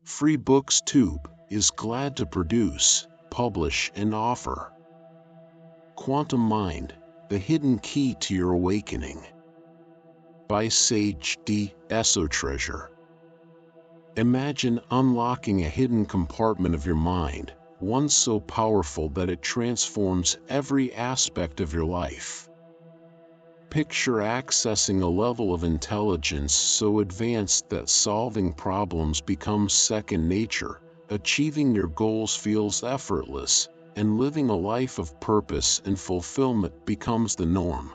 FreeBooksTube is glad to produce, publish, and offer Quantum Mind, the Hidden Key to Your Awakening by Sage D. Esotreasure. Imagine unlocking a hidden compartment of your mind, one so powerful that it transforms every aspect of your life. Picture accessing a level of intelligence so advanced that solving problems becomes second nature, achieving your goals feels effortless, and living a life of purpose and fulfillment becomes the norm.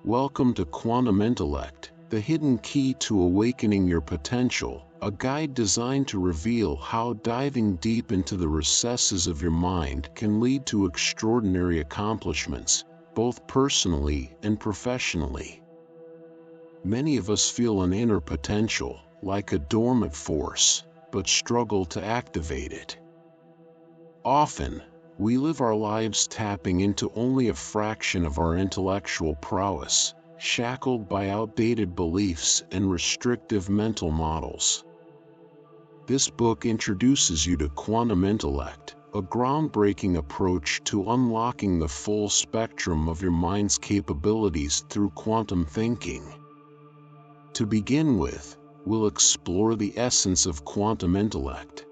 Welcome to Quantum Intellect, the hidden key to awakening your potential, a guide designed to reveal how diving deep into the recesses of your mind can lead to extraordinary accomplishments, both personally and professionally. Many of us feel an inner potential, like a dormant force, but struggle to activate it. Often, we live our lives tapping into only a fraction of our intellectual prowess, shackled by outdated beliefs and restrictive mental models. This book introduces you to Quantum Intellect, a groundbreaking approach to unlocking the full spectrum of your mind's capabilities through quantum thinking. To begin with, we'll explore the essence of quantum intellect.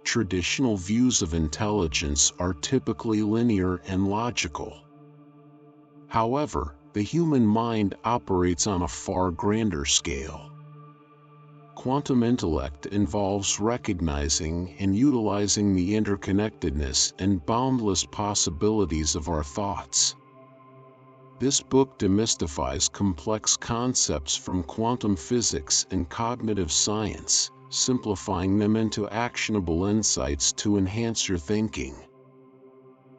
Traditional views of intelligence are typically linear and logical. However, the human mind operates on a far grander scale. Quantum intellect involves recognizing and utilizing the interconnectedness and boundless possibilities of our thoughts. This book demystifies complex concepts from quantum physics and cognitive science, simplifying them into actionable insights to enhance your thinking.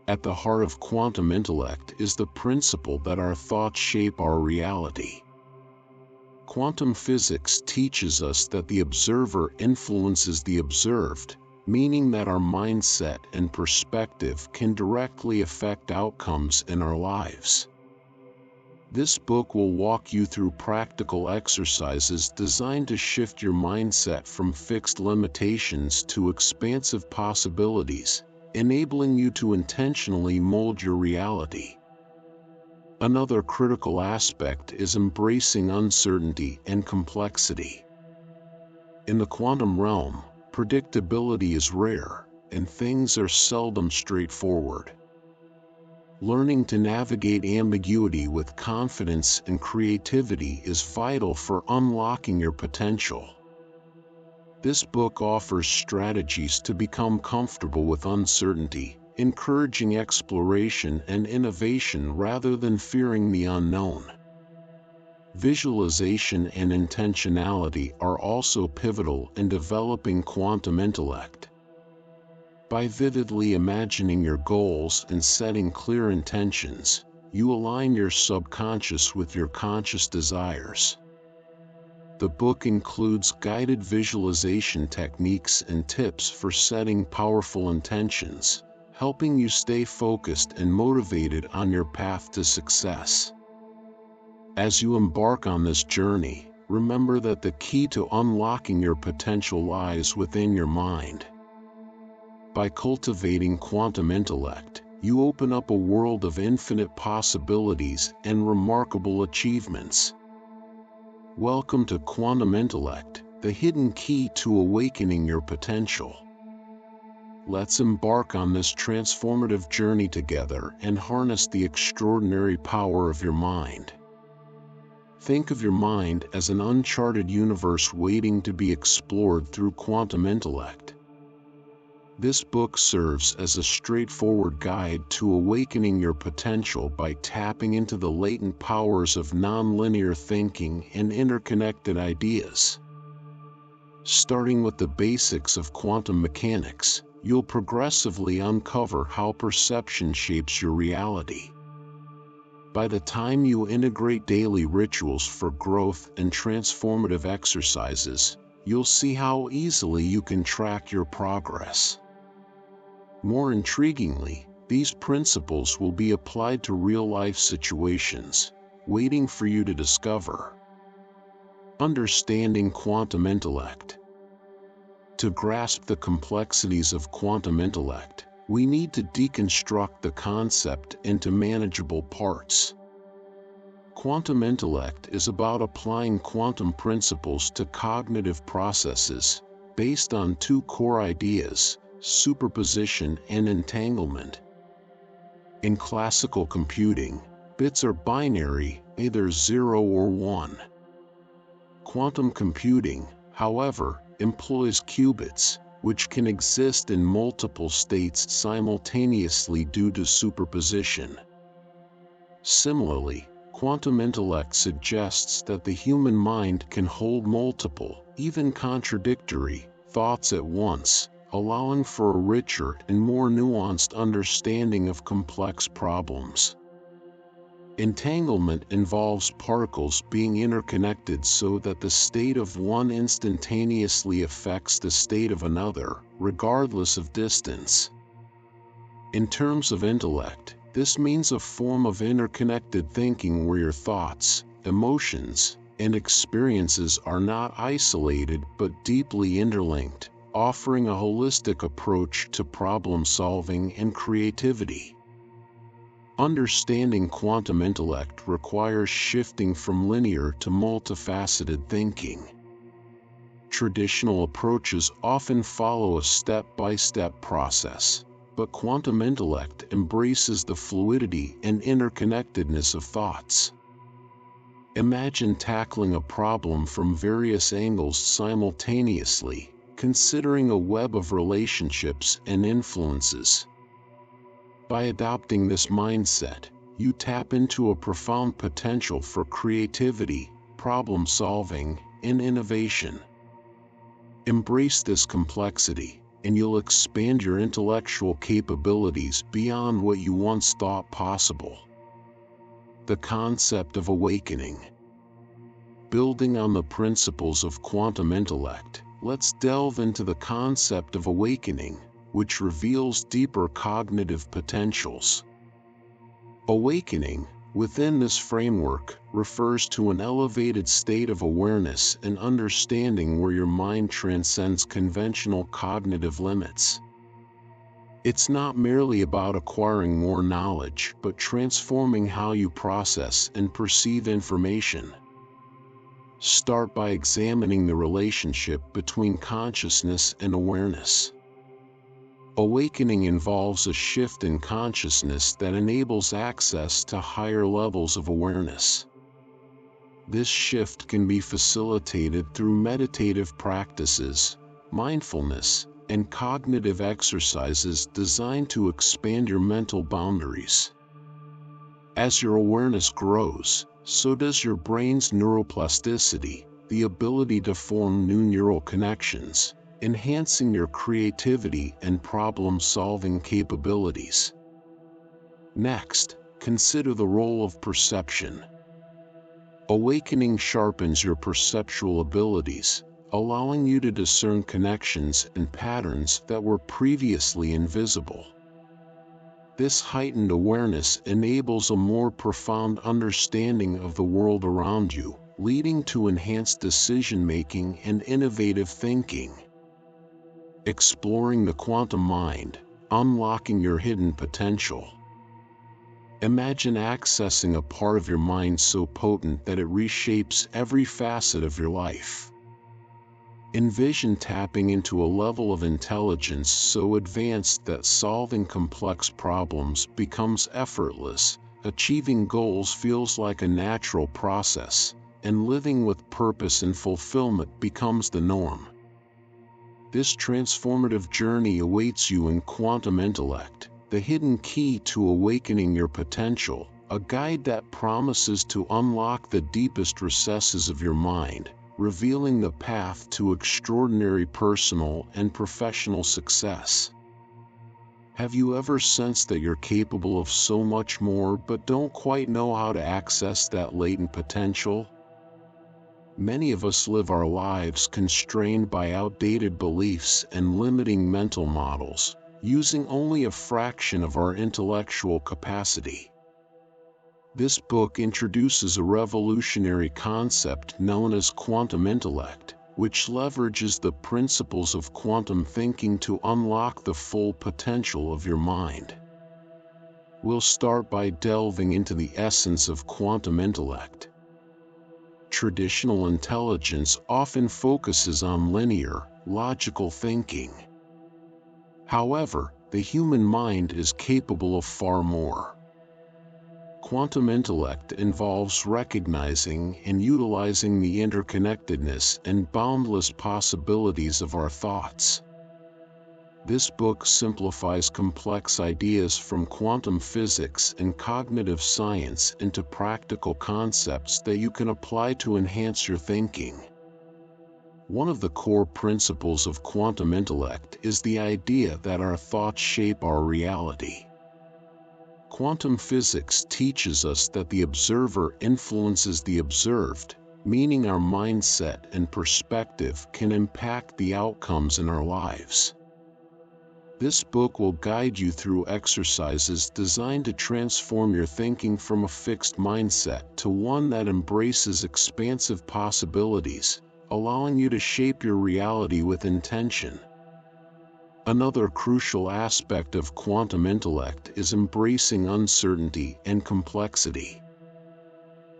At the heart of quantum intellect is the principle that our thoughts shape our reality. Quantum physics teaches us that the observer influences the observed, meaning that our mindset and perspective can directly affect outcomes in our lives. This book will walk you through practical exercises designed to shift your mindset from fixed limitations to expansive possibilities, enabling you to intentionally mold your reality. Another critical aspect is embracing uncertainty and complexity. In the quantum realm, predictability is rare, and things are seldom straightforward. Learning to navigate ambiguity with confidence and creativity is vital for unlocking your potential. This book offers strategies to become comfortable with uncertainty, encouraging exploration and innovation rather than fearing the unknown. Visualization and intentionality are also pivotal in developing quantum intellect. By vividly imagining your goals and setting clear intentions, you align your subconscious with your conscious desires. The book includes guided visualization techniques and tips for setting powerful intentions, helping you stay focused and motivated on your path to success. As you embark on this journey, remember that the key to unlocking your potential lies within your mind. By cultivating quantum intellect, you open up a world of infinite possibilities and remarkable achievements. Welcome to Quantum Intellect, the hidden key to awakening your potential. Let's embark on this transformative journey together and harness the extraordinary power of your mind. Think of your mind as an uncharted universe waiting to be explored through quantum intellect. This book serves as a straightforward guide to awakening your potential by tapping into the latent powers of nonlinear thinking and interconnected ideas. Starting with the basics of quantum mechanics, you'll progressively uncover how perception shapes your reality. By the time you integrate daily rituals for growth and transformative exercises, you'll see how easily you can track your progress. More intriguingly, these principles will be applied to real-life situations, waiting for you to discover. Understanding quantum intellect. To grasp the complexities of quantum intellect, we need to deconstruct the concept into manageable parts. Quantum intellect is about applying quantum principles to cognitive processes, based on two core ideas: superposition and entanglement. In classical computing, bits are binary, either 0 or 1. Quantum computing, however, employs qubits, which can exist in multiple states simultaneously due to superposition. Similarly, quantum intellect suggests that the human mind can hold multiple, even contradictory, thoughts at once, allowing for a richer and more nuanced understanding of complex problems. Entanglement involves particles being interconnected so that the state of one instantaneously affects the state of another, regardless of distance. In terms of intellect, this means a form of interconnected thinking where your thoughts, emotions, and experiences are not isolated but deeply interlinked, offering a holistic approach to problem solving and creativity. Understanding quantum intellect requires shifting from linear to multifaceted thinking. Traditional approaches often follow a step-by-step process, but quantum intellect embraces the fluidity and interconnectedness of thoughts. Imagine tackling a problem from various angles simultaneously, considering a web of relationships and influences. By adopting this mindset, you tap into a profound potential for creativity, problem solving, and innovation. Embrace this complexity, and you'll expand your intellectual capabilities beyond what you once thought possible. The concept of awakening. Building on the principles of quantum intellect, let's delve into the concept of awakening, which reveals deeper cognitive potentials. Awakening, within this framework, refers to an elevated state of awareness and understanding where your mind transcends conventional cognitive limits. It's not merely about acquiring more knowledge, but transforming how you process and perceive information. Start by examining the relationship between consciousness and awareness. Awakening involves a shift in consciousness that enables access to higher levels of awareness. This shift can be facilitated through meditative practices, mindfulness, and cognitive exercises designed to expand your mental boundaries. As your awareness grows, so does your brain's neuroplasticity, the ability to form new neural connections, enhancing your creativity and problem-solving capabilities. Next, consider the role of perception. Awakening sharpens your perceptual abilities, allowing you to discern connections and patterns that were previously invisible. This heightened awareness enables a more profound understanding of the world around you, leading to enhanced decision-making and innovative thinking. Exploring the quantum mind, unlocking your hidden potential. Imagine accessing a part of your mind so potent that it reshapes every facet of your life. Envision tapping into a level of intelligence so advanced that solving complex problems becomes effortless, achieving goals feels like a natural process, and living with purpose and fulfillment becomes the norm. This transformative journey awaits you in quantum intellect, the hidden key to awakening your potential, a guide that promises to unlock the deepest recesses of your mind, revealing the path to extraordinary personal and professional success. Have you ever sensed that you're capable of so much more but don't quite know how to access that latent potential? Many of us live our lives constrained by outdated beliefs and limiting mental models, using only a fraction of our intellectual capacity. This book introduces a revolutionary concept known as quantum intellect, which leverages the principles of quantum thinking to unlock the full potential of your mind. We'll start by delving into the essence of quantum intellect. Traditional intelligence often focuses on linear, logical thinking. However, the human mind is capable of far more. Quantum intellect involves recognizing and utilizing the interconnectedness and boundless possibilities of our thoughts. This book simplifies complex ideas from quantum physics and cognitive science into practical concepts that you can apply to enhance your thinking. One of the core principles of quantum intellect is the idea that our thoughts shape our reality. Quantum physics teaches us that the observer influences the observed, meaning our mindset and perspective can impact the outcomes in our lives. This book will guide you through exercises designed to transform your thinking from a fixed mindset to one that embraces expansive possibilities, allowing you to shape your reality with intention. Another crucial aspect of quantum intellect is embracing uncertainty and complexity.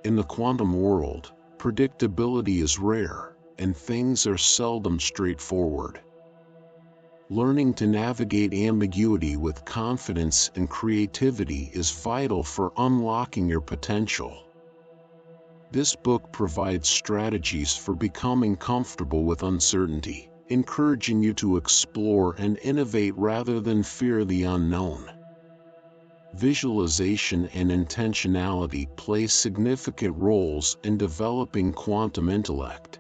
In the quantum world, predictability is rare, and things are seldom straightforward. Learning to navigate ambiguity with confidence and creativity is vital for unlocking your potential. This book provides strategies for becoming comfortable with uncertainty, encouraging you to explore and innovate rather than fear the unknown. Visualization and intentionality play significant roles in developing quantum intellect.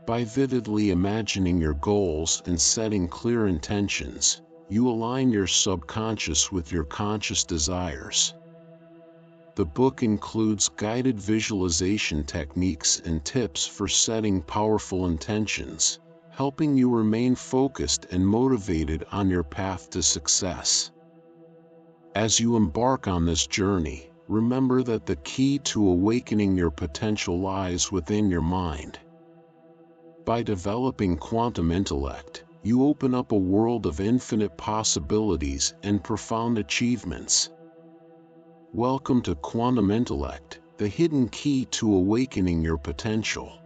By vividly imagining your goals and setting clear intentions, you align your subconscious with your conscious desires. The book includes guided visualization techniques and tips for setting powerful intentions, helping you remain focused and motivated on your path to success. As you embark on this journey, remember that the key to awakening your potential lies within your mind. By developing quantum intellect, you open up a world of infinite possibilities and profound achievements. Welcome to Quantum Intellect, the hidden key to awakening your potential.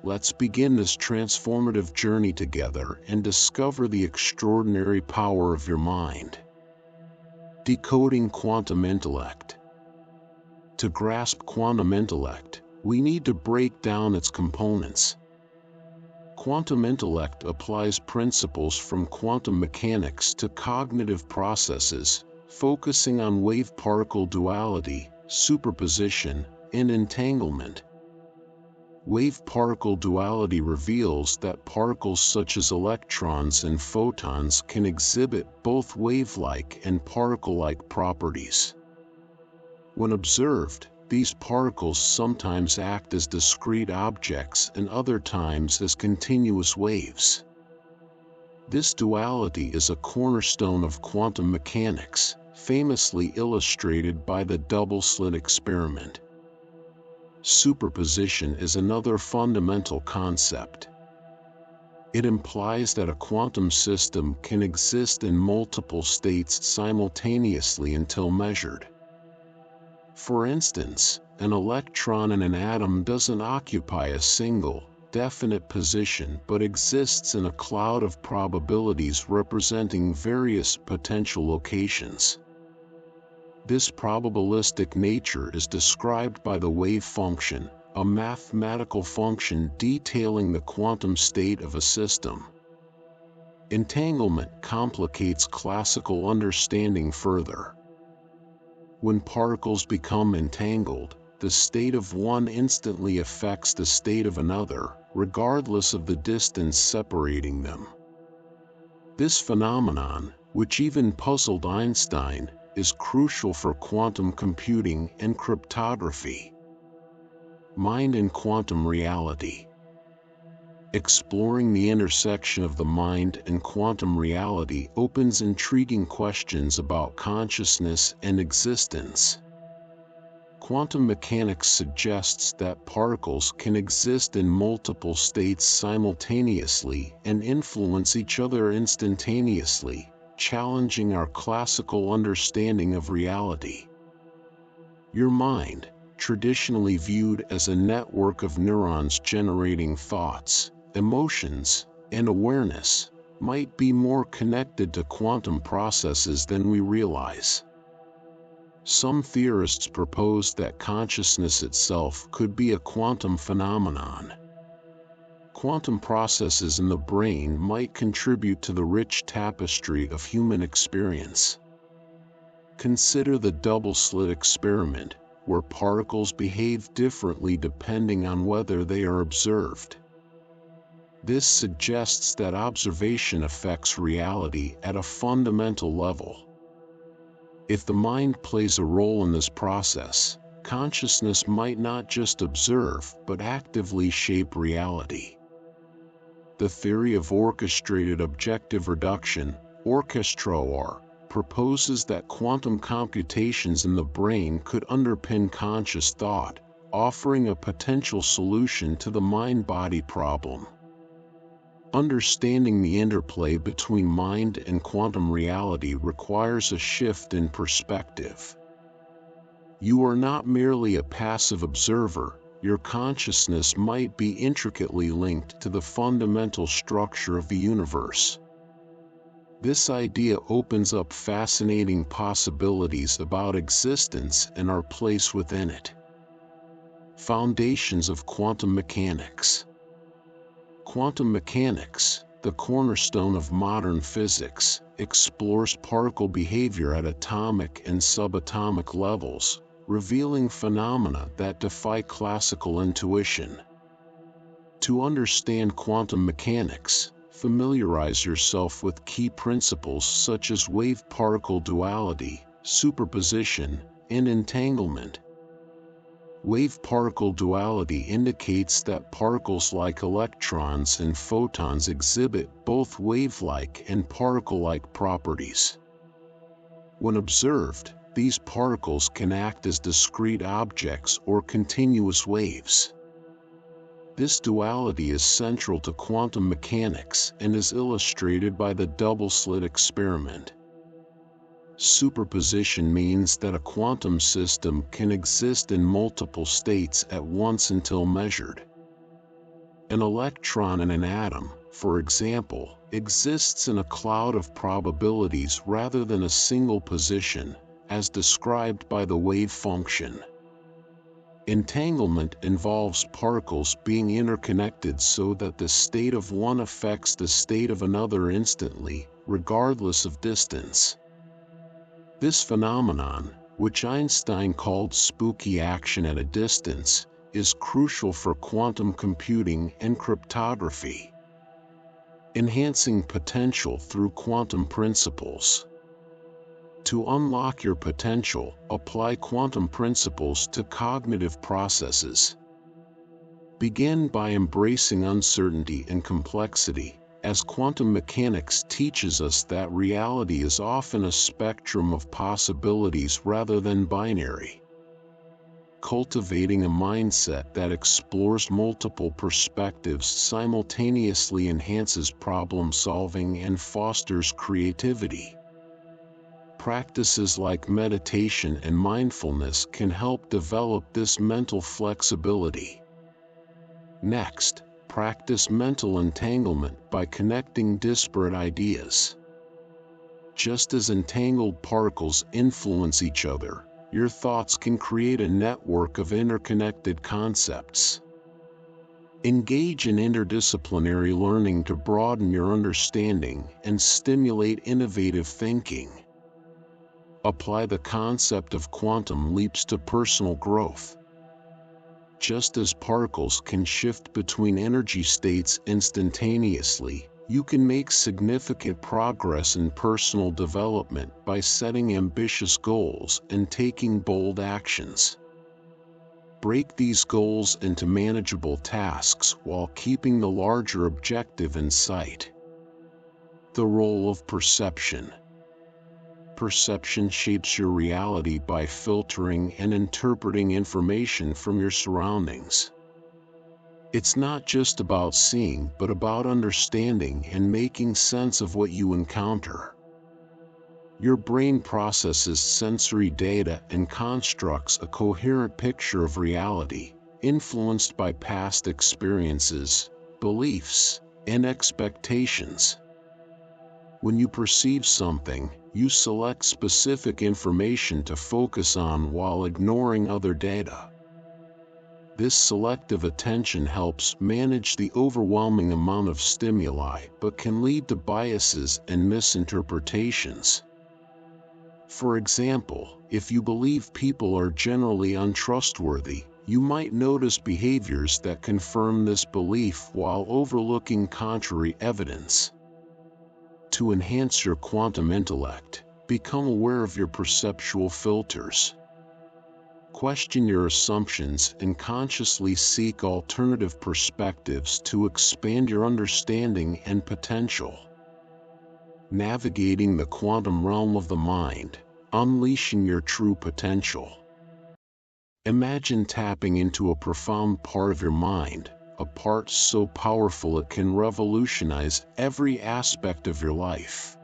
Let's begin this transformative journey together and discover the extraordinary power of your mind. Decoding quantum intellect. To grasp quantum intellect, we need to break down its components. Quantum intellect applies principles from quantum mechanics to cognitive processes, focusing on wave-particle duality, superposition, and entanglement. Wave-particle duality reveals that particles such as electrons and photons can exhibit both wave-like and particle-like properties. When observed, these particles sometimes act as discrete objects and other times as continuous waves. This duality is a cornerstone of quantum mechanics, famously illustrated by the double-slit experiment. Superposition is another fundamental concept. It implies that a quantum system can exist in multiple states simultaneously until measured. For instance, an electron in an atom doesn't occupy a single, definite position but exists in a cloud of probabilities representing various potential locations. This probabilistic nature is described by the wave function, a mathematical function detailing the quantum state of a system. Entanglement complicates classical understanding further. When particles become entangled, the state of one instantly affects the state of another, regardless of the distance separating them. This phenomenon, which even puzzled Einstein, is crucial for quantum computing and cryptography. Mind and quantum reality. Exploring the intersection of the mind and quantum reality opens intriguing questions about consciousness and existence. Quantum mechanics suggests that particles can exist in multiple states simultaneously and influence each other instantaneously, challenging our classical understanding of reality. Your mind, traditionally viewed as a network of neurons generating thoughts, emotions, and awareness, might be more connected to quantum processes than we realize. Some theorists propose that consciousness itself could be a quantum phenomenon. Quantum processes in the brain might contribute to the rich tapestry of human experience. Consider the double-slit experiment, where particles behave differently depending on whether they are observed. This suggests that observation affects reality at a fundamental level. If the mind plays a role in this process, consciousness might not just observe but actively shape reality. The theory of orchestrated objective reduction, (OR), proposes that quantum computations in the brain could underpin conscious thought, offering a potential solution to the mind-body problem. Understanding the interplay between mind and quantum reality requires a shift in perspective. You are not merely a passive observer, your consciousness might be intricately linked to the fundamental structure of the universe. This idea opens up fascinating possibilities about existence and our place within it. Foundations of quantum mechanics. Quantum mechanics, the cornerstone of modern physics, explores particle behavior at atomic and subatomic levels, revealing phenomena that defy classical intuition. To understand quantum mechanics, familiarize yourself with key principles such as wave-particle duality, superposition, and entanglement. Wave-particle duality indicates that particles like electrons and photons exhibit both wave-like and particle-like properties. When observed, these particles can act as discrete objects or continuous waves. This duality is central to quantum mechanics and is illustrated by the double-slit experiment. Superposition means that a quantum system can exist in multiple states at once until measured. An electron in an atom, for example, exists in a cloud of probabilities rather than a single position, as described by the wave function. Entanglement involves particles being interconnected so that the state of one affects the state of another instantly, regardless of distance. This phenomenon, which Einstein called spooky action at a distance, is crucial for quantum computing and cryptography. Enhancing potential through quantum principles. To unlock your potential, apply quantum principles to cognitive processes. Begin by embracing uncertainty and complexity, as quantum mechanics teaches us that reality is often a spectrum of possibilities rather than binary. Cultivating a mindset that explores multiple perspectives simultaneously enhances problem solving and fosters creativity. Practices like meditation and mindfulness can help develop this mental flexibility. Next, practice mental entanglement by connecting disparate ideas. Just as entangled particles influence each other, your thoughts can create a network of interconnected concepts. Engage in interdisciplinary learning to broaden your understanding and stimulate innovative thinking. Apply the concept of quantum leaps to personal growth. Just as particles can shift between energy states instantaneously, you can make significant progress in personal development by setting ambitious goals and taking bold actions. Break these goals into manageable tasks while keeping the larger objective in sight. The role of perception. Perception shapes your reality by filtering and interpreting information from your surroundings. It's not just about seeing, but about understanding and making sense of what you encounter. Your brain processes sensory data and constructs a coherent picture of reality, influenced by past experiences, beliefs, and expectations. When you perceive something, you select specific information to focus on while ignoring other data. This selective attention helps manage the overwhelming amount of stimuli, but can lead to biases and misinterpretations. For example, if you believe people are generally untrustworthy, you might notice behaviors that confirm this belief while overlooking contrary evidence. To enhance your quantum intellect, become aware of your perceptual filters. Question your assumptions and consciously seek alternative perspectives to expand your understanding and potential. Navigating the quantum realm of the mind, unleashing your true potential. Imagine tapping into a profound part of your mind, a part so powerful it can revolutionize every aspect of your life.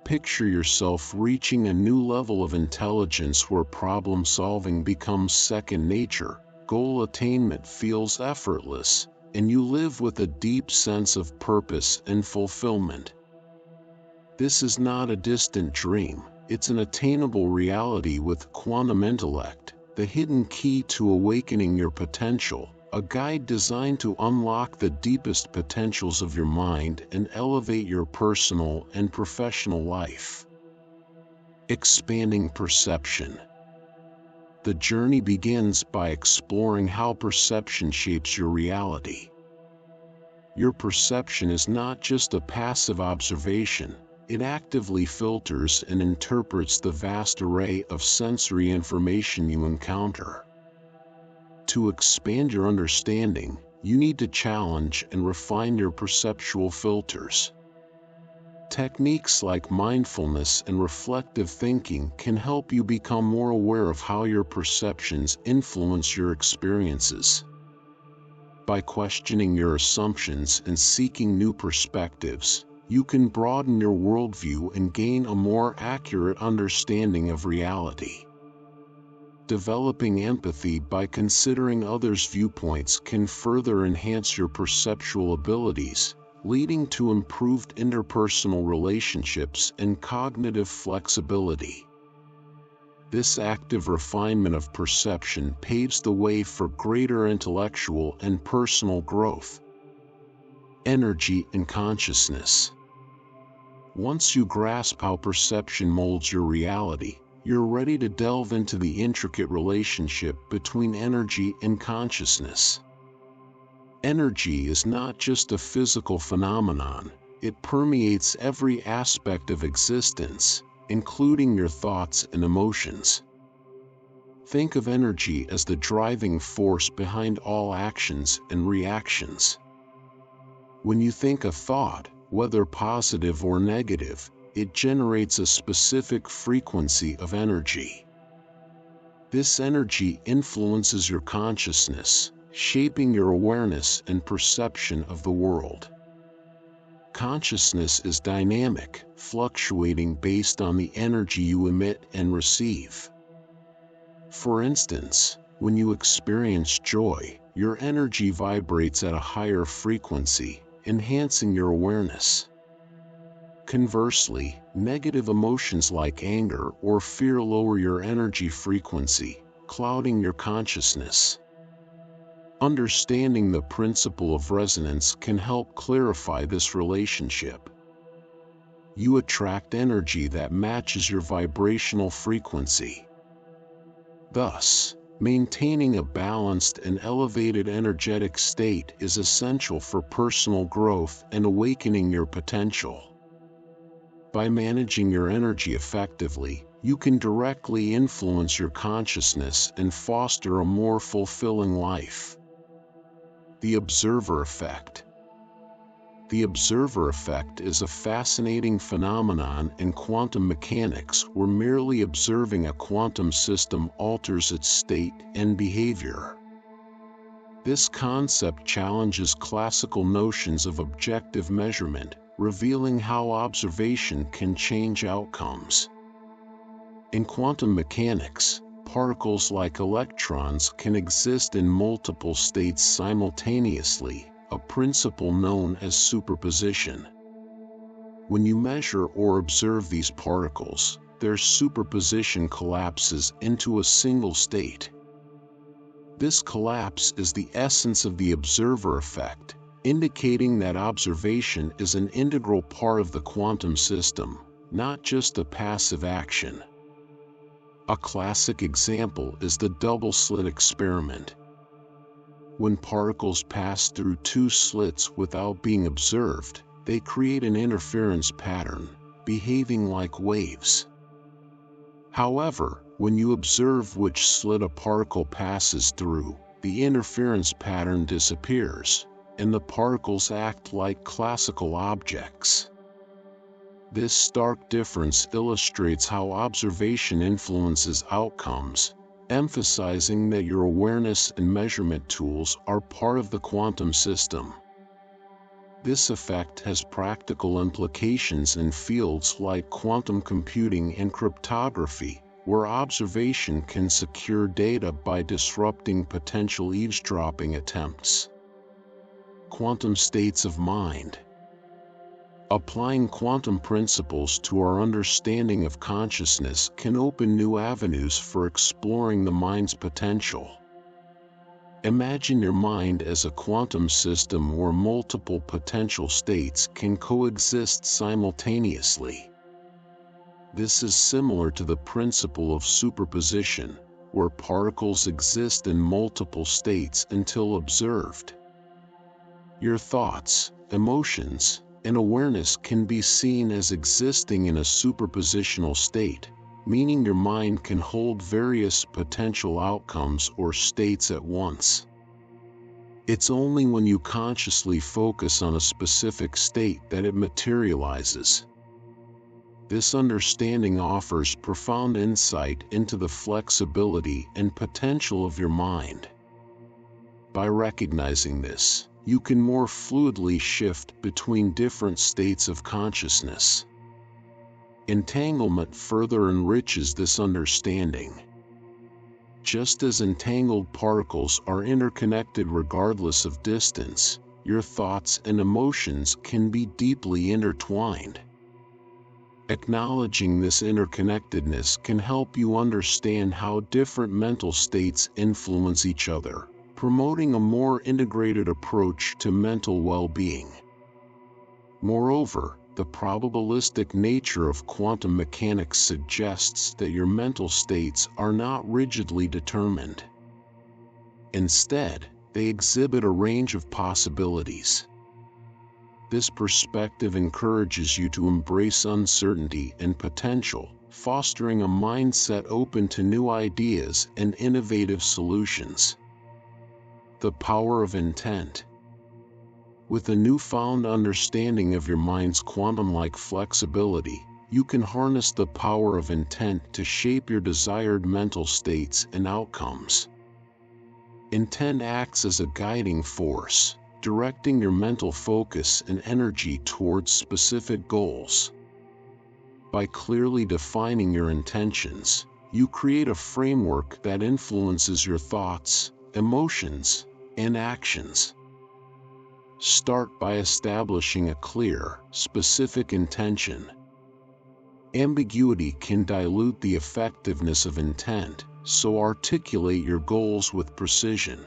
Picture yourself reaching a new level of intelligence where problem-solving becomes second nature, goal attainment feels effortless, and you live with a deep sense of purpose and fulfillment. This is not a distant dream, it's an attainable reality with quantum intellect, the hidden key to awakening your potential, a guide designed to unlock the deepest potentials of your mind and elevate your personal and professional life. Expanding perception. The journey begins by exploring how perception shapes your reality. Your perception is not just a passive observation, it actively filters and interprets the vast array of sensory information you encounter. To expand your understanding, you need to challenge and refine your perceptual filters. Techniques like mindfulness and reflective thinking can help you become more aware of how your perceptions influence your experiences. By questioning your assumptions and seeking new perspectives, you can broaden your worldview and gain a more accurate understanding of reality. Developing empathy by considering others' viewpoints can further enhance your perceptual abilities, leading to improved interpersonal relationships and cognitive flexibility. This active refinement of perception paves the way for greater intellectual and personal growth. Energy and consciousness. Once you grasp how perception molds your reality, you're ready to delve into the intricate relationship between energy and consciousness. Energy is not just a physical phenomenon, it permeates every aspect of existence, including your thoughts and emotions. Think of energy as the driving force behind all actions and reactions. When you think a thought, whether positive or negative, it generates a specific frequency of energy. This energy influences your consciousness, shaping your awareness and perception of the world. Consciousness is dynamic, fluctuating based on the energy you emit and receive. For instance, when you experience joy, your energy vibrates at a higher frequency, enhancing your awareness. Conversely, negative emotions like anger or fear lower your energy frequency, clouding your consciousness. Understanding the principle of resonance can help clarify this relationship. You attract energy that matches your vibrational frequency. Thus, maintaining a balanced and elevated energetic state is essential for personal growth and awakening your potential. By managing your energy effectively, you can directly influence your consciousness and foster a more fulfilling life. The observer effect. The observer effect is a fascinating phenomenon in quantum mechanics where merely observing a quantum system alters its state and behavior. This concept challenges classical notions of objective measurement, revealing how observation can change outcomes. In quantum mechanics, particles like electrons can exist in multiple states simultaneously, a principle known as superposition. When you measure or observe these particles, their superposition collapses into a single state. This collapse is the essence of the observer effect, indicating that observation is an integral part of the quantum system, not just a passive action. A classic example is the double-slit experiment. When particles pass through two slits without being observed, they create an interference pattern, behaving like waves. However, when you observe which slit a particle passes through, the interference pattern disappears, and the particles act like classical objects. This stark difference illustrates how observation influences outcomes, emphasizing that your awareness and measurement tools are part of the quantum system. This effect has practical implications in fields like quantum computing and cryptography, where observation can secure data by disrupting potential eavesdropping attempts. Quantum states of mind. Applying quantum principles to our understanding of consciousness can open new avenues for exploring the mind's potential. Imagine your mind as a quantum system where multiple potential states can coexist simultaneously. This is similar to the principle of superposition, where particles exist in multiple states until observed. Your thoughts, emotions, and awareness can be seen as existing in a superpositional state, meaning your mind can hold various potential outcomes or states at once. It's only when you consciously focus on a specific state that it materializes. This understanding offers profound insight into the flexibility and potential of your mind. By recognizing this, you can more fluidly shift between different states of consciousness. Entanglement further enriches this understanding. Just as entangled particles are interconnected regardless of distance, your thoughts and emotions can be deeply intertwined. Acknowledging this interconnectedness can help you understand how different mental states influence each other, promoting a more integrated approach to mental well-being. Moreover, the probabilistic nature of quantum mechanics suggests that your mental states are not rigidly determined. Instead, they exhibit a range of possibilities. This perspective encourages you to embrace uncertainty and potential, fostering a mindset open to new ideas and innovative solutions. The power of intent. With a newfound understanding of your mind's quantum-like flexibility, you can harness the power of intent to shape your desired mental states and outcomes. Intent acts as a guiding force, directing your mental focus and energy towards specific goals. By clearly defining your intentions, you create a framework that influences your thoughts, emotions, and actions. Start by establishing a clear, specific intention. Ambiguity can dilute the effectiveness of intent, so articulate your goals with precision.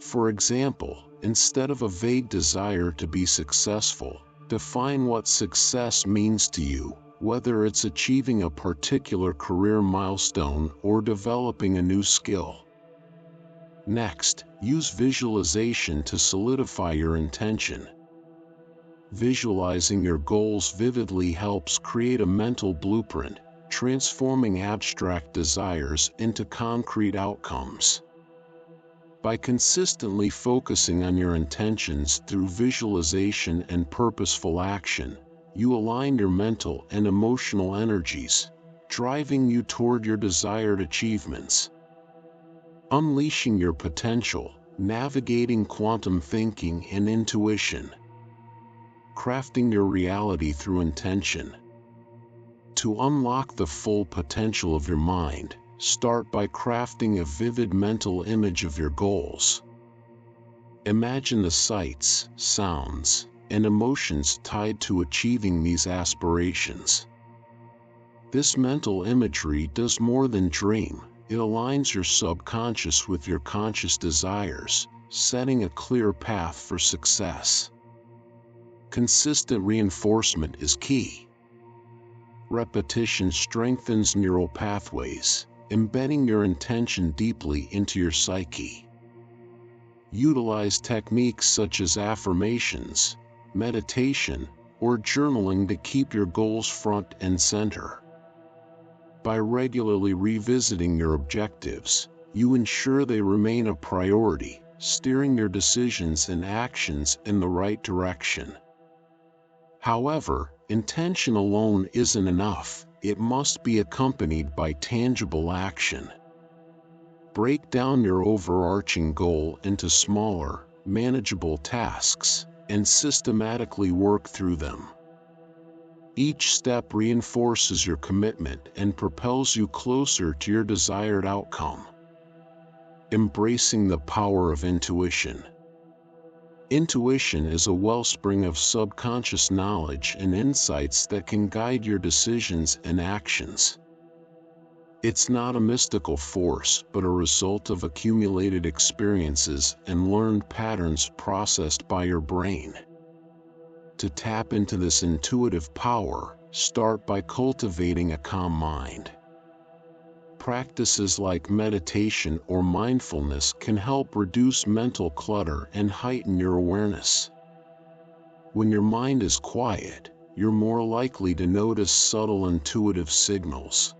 For example, instead of a vague desire to be successful, define what success means to you, whether it's achieving a particular career milestone or developing a new skill. Next, use visualization to solidify your intention. Visualizing your goals vividly helps create a mental blueprint, transforming abstract desires into concrete outcomes. By consistently focusing on your intentions through visualization and purposeful action, you align your mental and emotional energies, driving you toward your desired achievements. Unleashing your potential, navigating quantum thinking and intuition. Crafting your reality through intention. To unlock the full potential of your mind, start by crafting a vivid mental image of your goals. Imagine the sights, sounds, and emotions tied to achieving these aspirations. This mental imagery does more than dream, it aligns your subconscious with your conscious desires, setting a clear path for success. Consistent reinforcement is key. Repetition strengthens neural pathways, embedding your intention deeply into your psyche. Utilize techniques such as affirmations, meditation, or journaling to keep your goals front and center. By regularly revisiting your objectives, you ensure they remain a priority, steering your decisions and actions in the right direction. However, intention alone isn't enough, it must be accompanied by tangible action. Break down your overarching goal into smaller, manageable tasks, and systematically work through them. Each step reinforces your commitment and propels you closer to your desired outcome. Embracing the power of intuition. Intuition is a wellspring of subconscious knowledge and insights that can guide your decisions and actions. It's not a mystical force, but a result of accumulated experiences and learned patterns processed by your brain. To tap into this intuitive power, start by cultivating a calm mind. Practices like meditation or mindfulness can help reduce mental clutter and heighten your awareness. When your mind is quiet, you're more likely to notice subtle intuitive signals.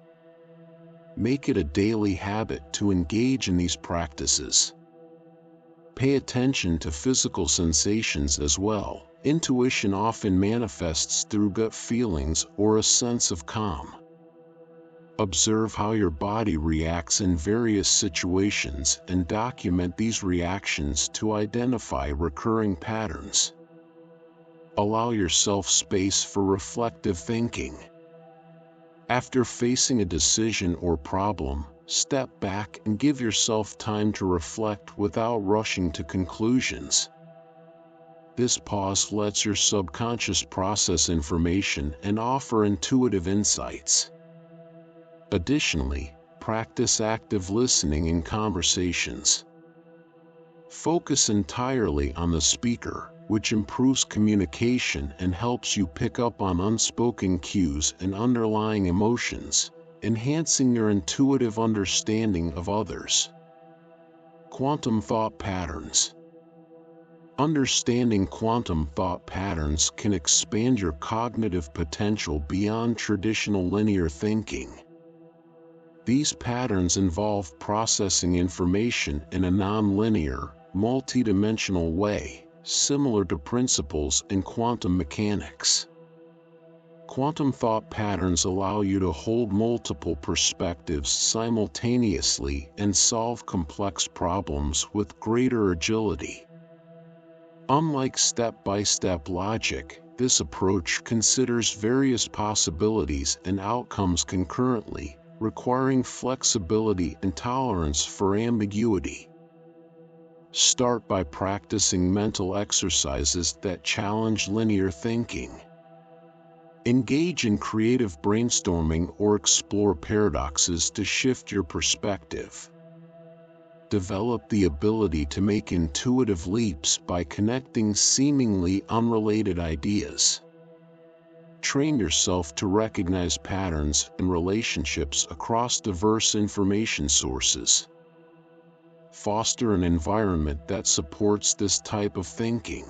Make it a daily habit to engage in these practices. Pay attention to physical sensations as well. Intuition often manifests through gut feelings or a sense of calm. Observe how your body reacts in various situations and document these reactions to identify recurring patterns. Allow yourself space for reflective thinking. After facing a decision or problem, step back and give yourself time to reflect without rushing to conclusions. This pause lets your subconscious process information and offer intuitive insights. Additionally, practice active listening in conversations. Focus entirely on the speaker, which improves communication and helps you pick up on unspoken cues and underlying emotions, enhancing your intuitive understanding of others. Quantum thought patterns. Understanding quantum thought patterns can expand your cognitive potential beyond traditional linear thinking. These patterns involve processing information in a non-linear, multidimensional way, similar to principles in quantum mechanics. Quantum thought patterns allow you to hold multiple perspectives simultaneously and solve complex problems with greater agility. Unlike step-by-step logic, this approach considers various possibilities and outcomes concurrently, requiring flexibility and tolerance for ambiguity. Start by practicing mental exercises that challenge linear thinking. Engage in creative brainstorming or explore paradoxes to shift your perspective. Develop the ability to make intuitive leaps by connecting seemingly unrelated ideas. Train yourself to recognize patterns and relationships across diverse information sources. Foster an environment that supports this type of thinking.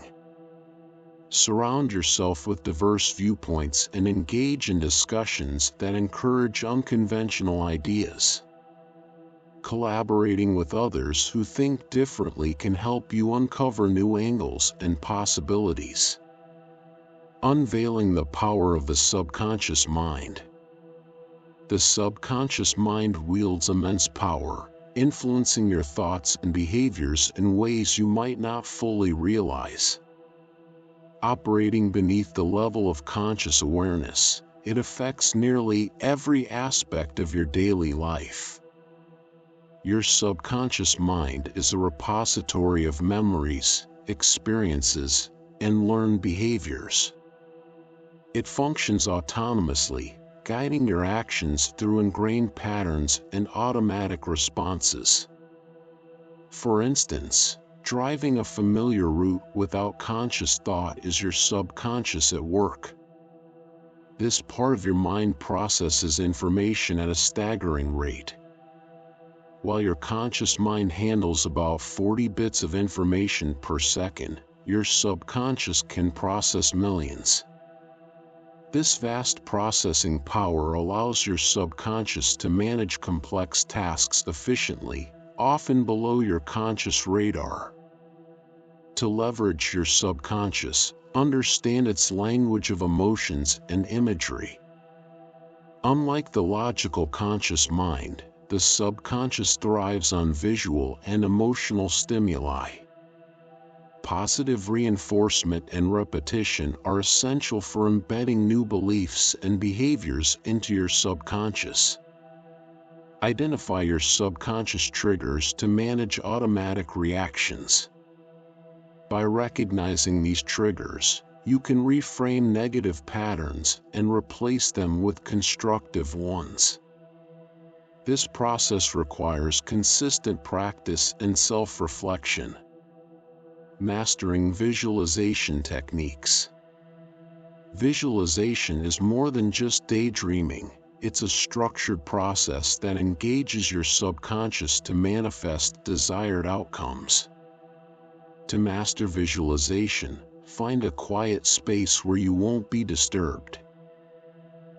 Surround yourself with diverse viewpoints and engage in discussions that encourage unconventional ideas. collaborating with others who think differently can help you uncover new angles and possibilities. Unveiling the power of the subconscious mind. The subconscious mind wields immense power, influencing your thoughts and behaviors in ways you might not fully realize. Operating beneath the level of conscious awareness, it affects nearly every aspect of your daily life. Your subconscious mind is a repository of memories, experiences, and learned behaviors. It functions autonomously, guiding your actions through ingrained patterns and automatic responses. For instance, driving a familiar route without conscious thought is your subconscious at work. This part of your mind processes information at a staggering rate. While your conscious mind handles about 40 bits of information per second, your subconscious can process millions. This vast processing power allows your subconscious to manage complex tasks efficiently, often below your conscious radar. To leverage your subconscious, understand its language of emotions and imagery. Unlike the logical conscious mind, the subconscious thrives on visual and emotional stimuli. Positive reinforcement and repetition are essential for embedding new beliefs and behaviors into your subconscious. Identify your subconscious triggers to manage automatic reactions. By recognizing these triggers, you can reframe negative patterns and replace them with constructive ones. This process requires consistent practice and self-reflection. Mastering visualization techniques. Visualization is more than just daydreaming, it's a structured process that engages your subconscious to manifest desired outcomes. To master visualization, find a quiet space where you won't be disturbed.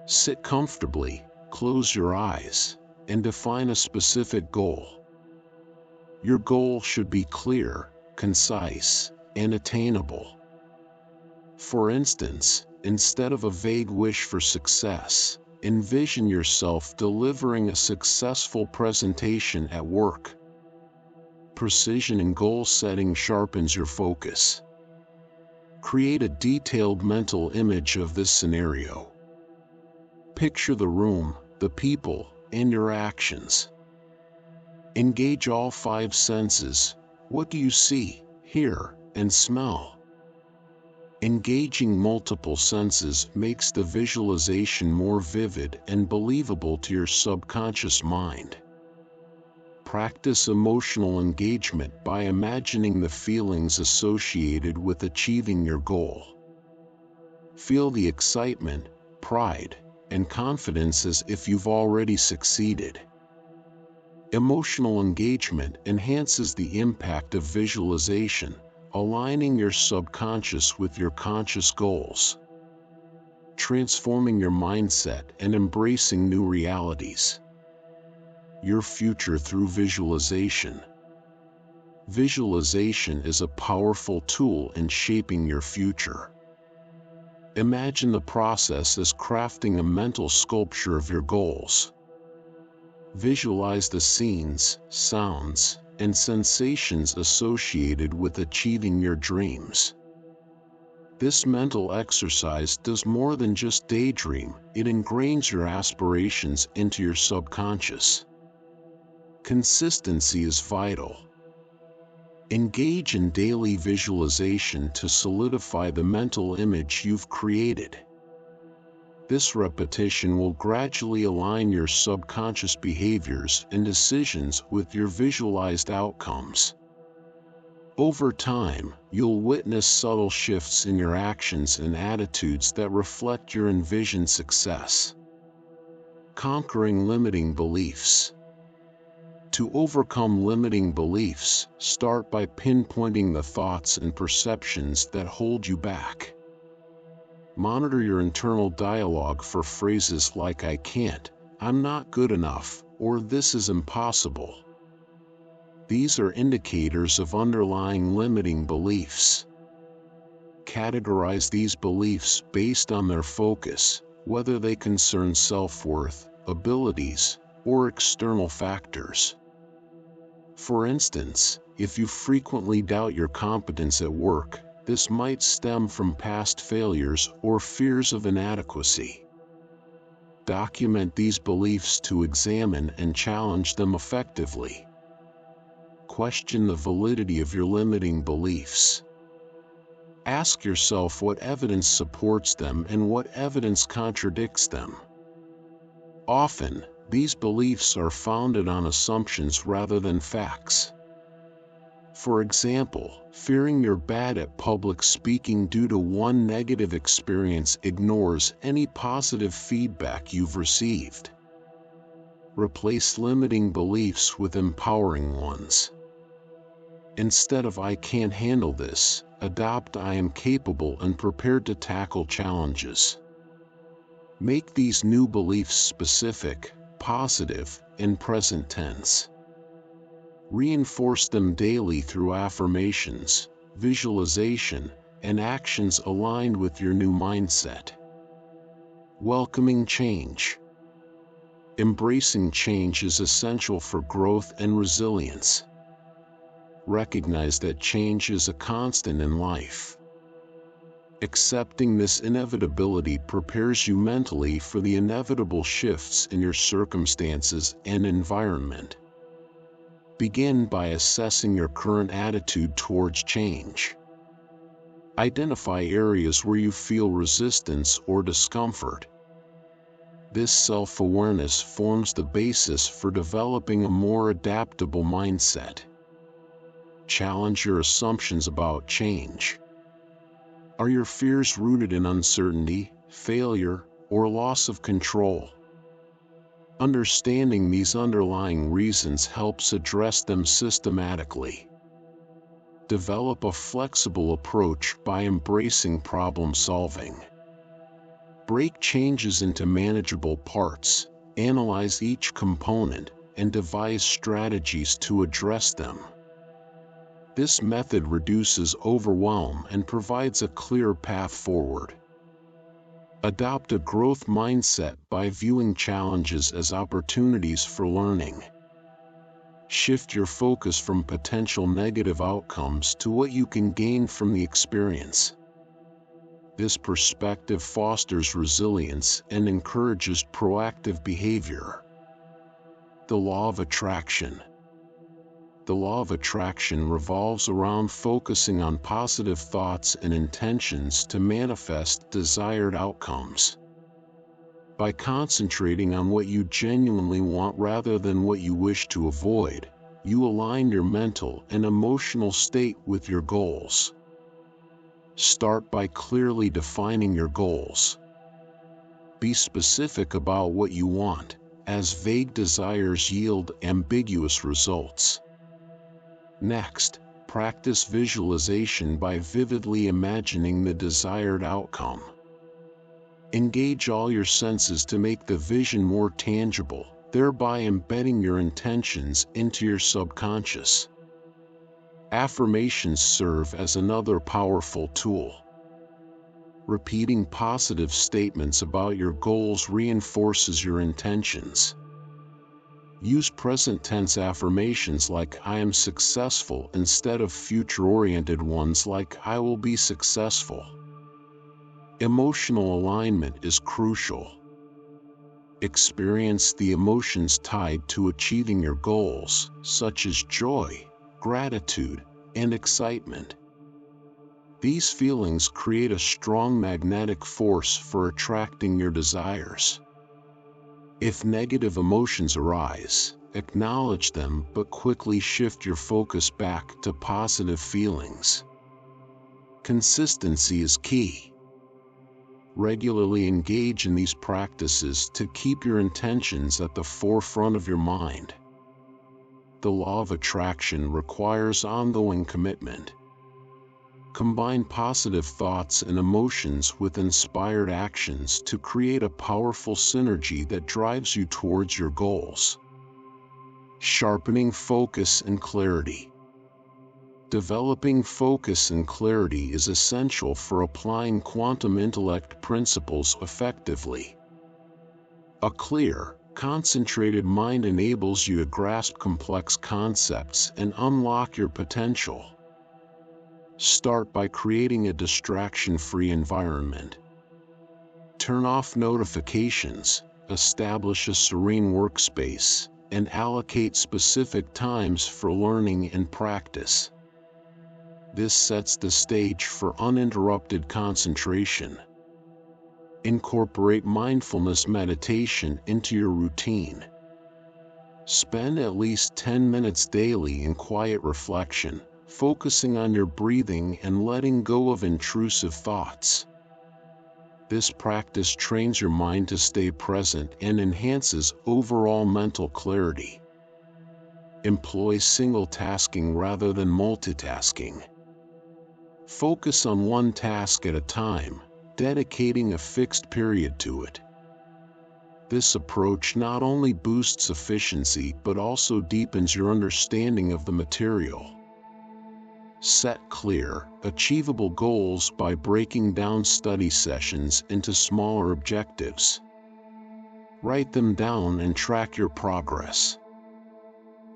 Sit comfortably, close your eyes, and define a specific goal. Your goal should be clear, concise, and attainable. For instance, instead of a vague wish for success, envision yourself delivering a successful presentation at work. Precision in goal setting sharpens your focus. Create a detailed mental image of this scenario. Picture the room, the people, and your actions. Engage all 5 senses. What do you see, hear, and smell? Engaging multiple senses makes the visualization more vivid and believable to your subconscious mind. Practice emotional engagement by imagining the feelings associated with achieving your goal. Feel the excitement, pride, and confidence as if you've already succeeded. Emotional engagement enhances the impact of visualization, aligning your subconscious with your conscious goals. Transforming your mindset and embracing new realities. Your future through visualization. Visualization is a powerful tool in shaping your future. Imagine the process as crafting a mental sculpture of your goals. Visualize the scenes, sounds, and sensations associated with achieving your dreams. This mental exercise does more than just daydream, it ingrains your aspirations into your subconscious. Consistency is vital. Engage in daily visualization to solidify the mental image you've created. This repetition will gradually align your subconscious behaviors and decisions with your visualized outcomes. Over time, you'll witness subtle shifts in your actions and attitudes that reflect your envisioned success. Conquering limiting beliefs. To overcome limiting beliefs, start by pinpointing the thoughts and perceptions that hold you back. Monitor your internal dialogue for phrases like "I can't," "I'm not good enough," or "this is impossible." These are indicators of underlying limiting beliefs. Categorize these beliefs based on their focus, whether they concern self-worth, abilities, or external factors. For instance, if you frequently doubt your competence at work, this might stem from past failures or fears of inadequacy. Document these beliefs to examine and challenge them effectively. Question the validity of your limiting beliefs. Ask yourself what evidence supports them and what evidence contradicts them. Often, these beliefs are founded on assumptions rather than facts. For example, fearing you're bad at public speaking due to one negative experience ignores any positive feedback you've received. Replace limiting beliefs with empowering ones. Instead of "I can't handle this," adopt "I am capable and prepared to tackle challenges." Make these new beliefs specific, positive, and present tense. Reinforce them daily through affirmations, visualization, and actions aligned with your new mindset. Welcoming change. Embracing change is essential for growth and resilience. Recognize that change is a constant in life. Accepting this inevitability prepares you mentally for the inevitable shifts in your circumstances and environment. Begin by assessing your current attitude towards change. Identify areas where you feel resistance or discomfort. This self-awareness forms the basis for developing a more adaptable mindset. Challenge your assumptions about change. Are your fears rooted in uncertainty, failure, or loss of control? Understanding these underlying reasons helps address them systematically. Develop a flexible approach by embracing problem solving. Break changes into manageable parts, analyze each component, and devise strategies to address them. This method reduces overwhelm and provides a clear path forward. Adopt a growth mindset by viewing challenges as opportunities for learning. Shift your focus from potential negative outcomes to what you can gain from the experience. This perspective fosters resilience and encourages proactive behavior. The law of attraction. The law of attraction revolves around focusing on positive thoughts and intentions to manifest desired outcomes. By concentrating on what you genuinely want rather than what you wish to avoid, you align your mental and emotional state with your goals. Start by clearly defining your goals. Be specific about what you want, as vague desires yield ambiguous results. Next, practice visualization by vividly imagining the desired outcome. Engage all your senses to make the vision more tangible, thereby embedding your intentions into your subconscious. Affirmations serve as another powerful tool. Repeating positive statements about your goals reinforces your intentions. Use present tense affirmations like "I am successful" instead of future-oriented ones like "I will be successful." Emotional alignment is crucial. Experience the emotions tied to achieving your goals, such as joy, gratitude, and excitement. These feelings create a strong magnetic force for attracting your desires. If negative emotions arise, acknowledge them but quickly shift your focus back to positive feelings. Consistency is key. Regularly engage in these practices to keep your intentions at the forefront of your mind. The law of attraction requires ongoing commitment. Combine positive thoughts and emotions with inspired actions to create a powerful synergy that drives you towards your goals. Sharpening focus and clarity. Developing focus and clarity is essential for applying quantum intellect principles effectively. A clear, concentrated mind enables you to grasp complex concepts and unlock your potential. Start by creating a distraction-free environment. Turn off notifications, establish a serene workspace, and allocate specific times for learning and practice. This sets the stage for uninterrupted concentration. Incorporate mindfulness meditation into your routine. Spend at least 10 minutes daily in quiet reflection, focusing on your breathing and letting go of intrusive thoughts. This practice trains your mind to stay present and enhances overall mental clarity. Employ single tasking rather than multitasking. Focus on one task at a time, dedicating a fixed period to it. This approach not only boosts efficiency but also deepens your understanding of the material. Set clear, achievable goals by breaking down study sessions into smaller objectives. Write them down and track your progress.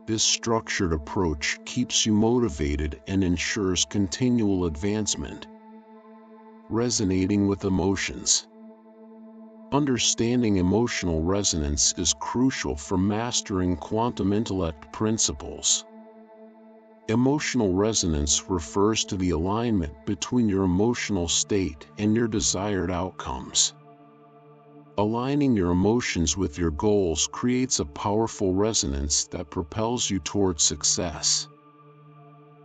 This structured approach keeps you motivated and ensures continual advancement. Resonating with emotions. Understanding emotional resonance is crucial for mastering quantum intellect principles. Emotional resonance refers to the alignment between your emotional state and your desired outcomes. Aligning your emotions with your goals creates a powerful resonance that propels you toward success.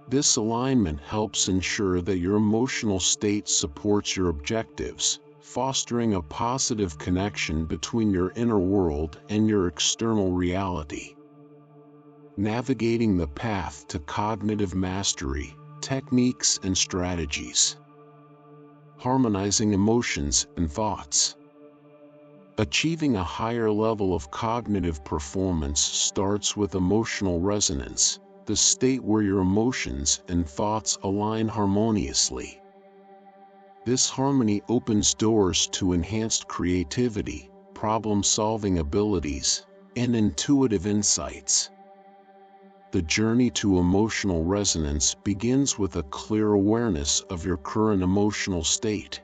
This alignment helps ensure that your emotional state supports your objectives, fostering a positive connection between your inner world and your external reality. Navigating the path to cognitive mastery, techniques and strategies. Harmonizing emotions and thoughts. Achieving a higher level of cognitive performance starts with emotional resonance, the state where your emotions and thoughts align harmoniously. This harmony opens doors to enhanced creativity, problem-solving abilities, and intuitive insights. The journey to emotional resonance begins with a clear awareness of your current emotional state.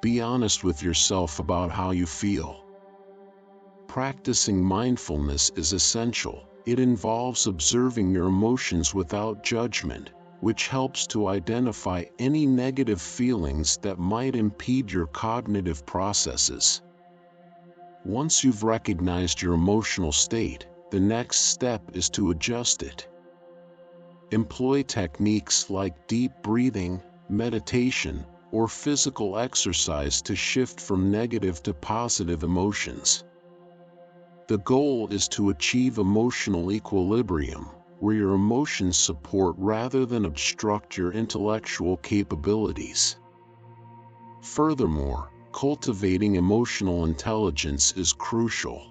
Be honest with yourself about how you feel. Practicing mindfulness is essential. It involves observing your emotions without judgment, which helps to identify any negative feelings that might impede your cognitive processes. Once you've recognized your emotional state, the next step is to adjust it. Employ techniques like deep breathing, meditation, or physical exercise to shift from negative to positive emotions. The goal is to achieve emotional equilibrium, where your emotions support rather than obstruct your intellectual capabilities. Furthermore, cultivating emotional intelligence is crucial.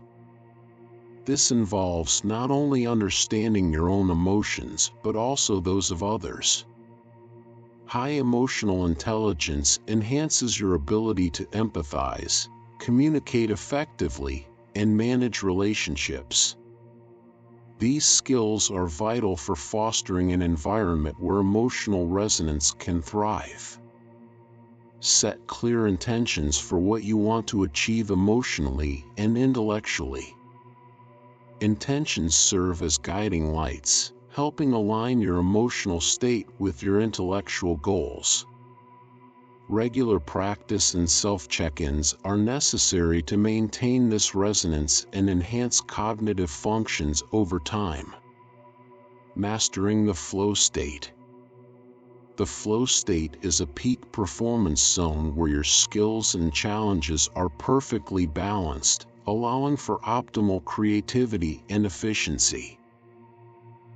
This involves not only understanding your own emotions, but also those of others. High emotional intelligence enhances your ability to empathize, communicate effectively, and manage relationships. These skills are vital for fostering an environment where emotional resonance can thrive. Set clear intentions for what you want to achieve emotionally and intellectually. Intentions serve as guiding lights, helping align your emotional state with your intellectual goals. Regular practice and self-check-ins are necessary to maintain this resonance and enhance cognitive functions over time. Mastering the flow state. The flow state is a peak performance zone where your skills and challenges are perfectly balanced, allowing for optimal creativity and efficiency.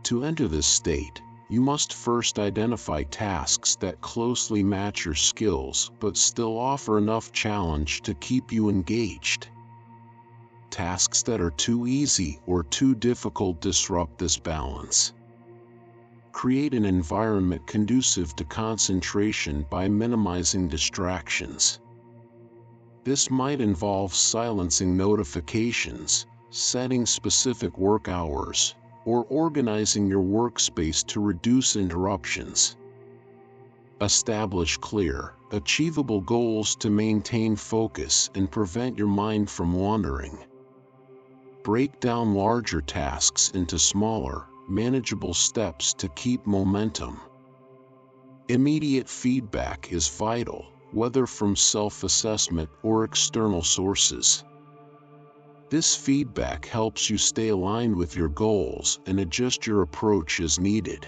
To enter this state, you must first identify tasks that closely match your skills but still offer enough challenge to keep you engaged. Tasks that are too easy or too difficult disrupt this balance. Create an environment conducive to concentration by minimizing distractions. This might involve silencing notifications, setting specific work hours, or organizing your workspace to reduce interruptions. Establish clear, achievable goals to maintain focus and prevent your mind from wandering. Break down larger tasks into smaller, manageable steps to keep momentum. Immediate feedback is vital, whether from self-assessment or external sources. This feedback helps you stay aligned with your goals and adjust your approach as needed.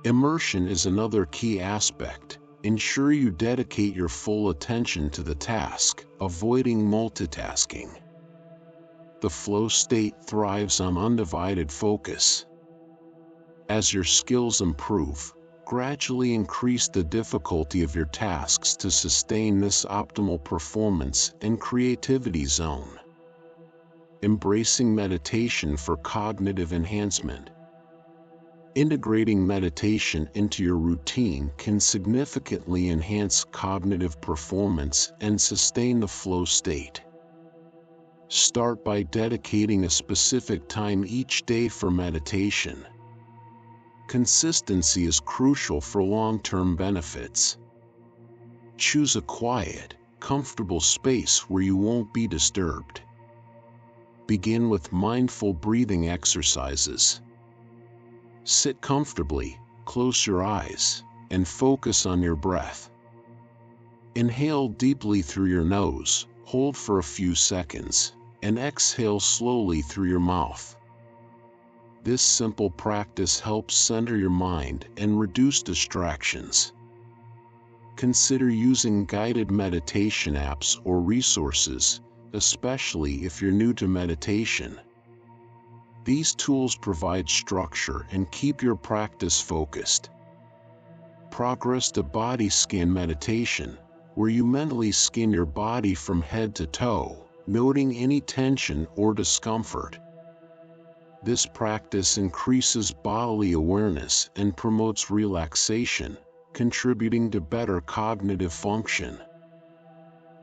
Immersion is another key aspect. Ensure you dedicate your full attention to the task, avoiding multitasking. The flow state thrives on undivided focus. As your skills improve, gradually increase the difficulty of your tasks to sustain this optimal performance and creativity zone. Embracing meditation for cognitive enhancement. Integrating meditation into your routine can significantly enhance cognitive performance and sustain the flow state. Start by dedicating a specific time each day for meditation. Consistency is crucial for long-term benefits. Choose a quiet, comfortable space where you won't be disturbed. Begin with mindful breathing exercises. Sit comfortably, close your eyes, and focus on your breath. Inhale deeply through your nose, hold for a few seconds, and exhale slowly through your mouth. This simple practice helps center your mind and reduce distractions. Consider using guided meditation apps or resources, especially if you're new to meditation. These tools provide structure and keep your practice focused. Progress to body scan meditation, where you mentally scan your body from head to toe, noting any tension or discomfort. This practice increases bodily awareness and promotes relaxation, contributing to better cognitive function.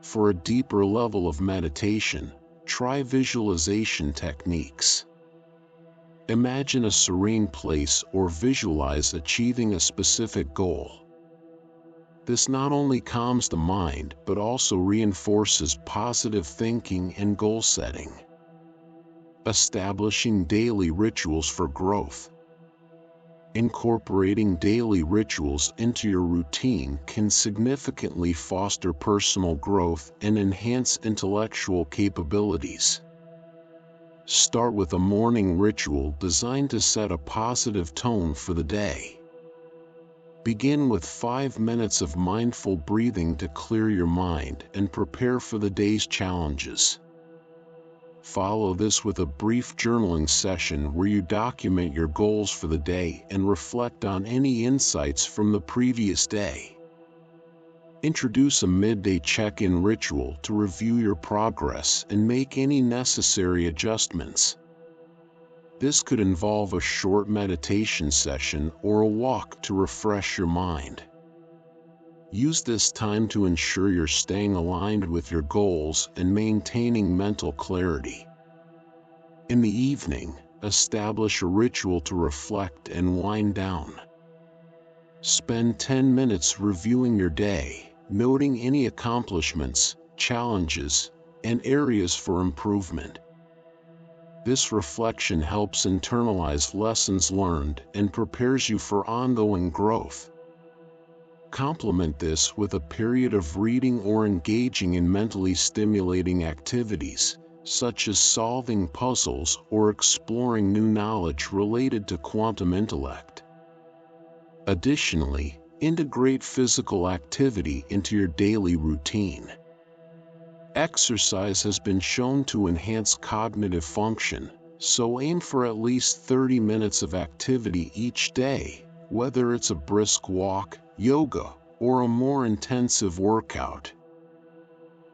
For a deeper level of meditation, try visualization techniques. Imagine a serene place or visualize achieving a specific goal. This not only calms the mind but also reinforces positive thinking and goal setting. Establishing daily rituals for growth. Incorporating daily rituals into your routine can significantly foster personal growth and enhance intellectual capabilities. Start with a morning ritual designed to set a positive tone for the day. Begin with 5 minutes of mindful breathing to clear your mind and prepare for the day's challenges. Follow this with a brief journaling session where you document your goals for the day and reflect on any insights from the previous day. Introduce a midday check-in ritual to review your progress and make any necessary adjustments. This could involve a short meditation session or a walk to refresh your mind. Use this time to ensure you're staying aligned with your goals and maintaining mental clarity. In the evening, establish a ritual to reflect and wind down. Spend 10 minutes reviewing your day, noting any accomplishments, challenges, and areas for improvement. This reflection helps internalize lessons learned and prepares you for ongoing growth. Complement this with a period of reading or engaging in mentally stimulating activities, such as solving puzzles or exploring new knowledge related to quantum intellect. Additionally, integrate physical activity into your daily routine. Exercise has been shown to enhance cognitive function, so aim for at least 30 minutes of activity each day, whether it's a brisk walk, yoga, or a more intensive workout.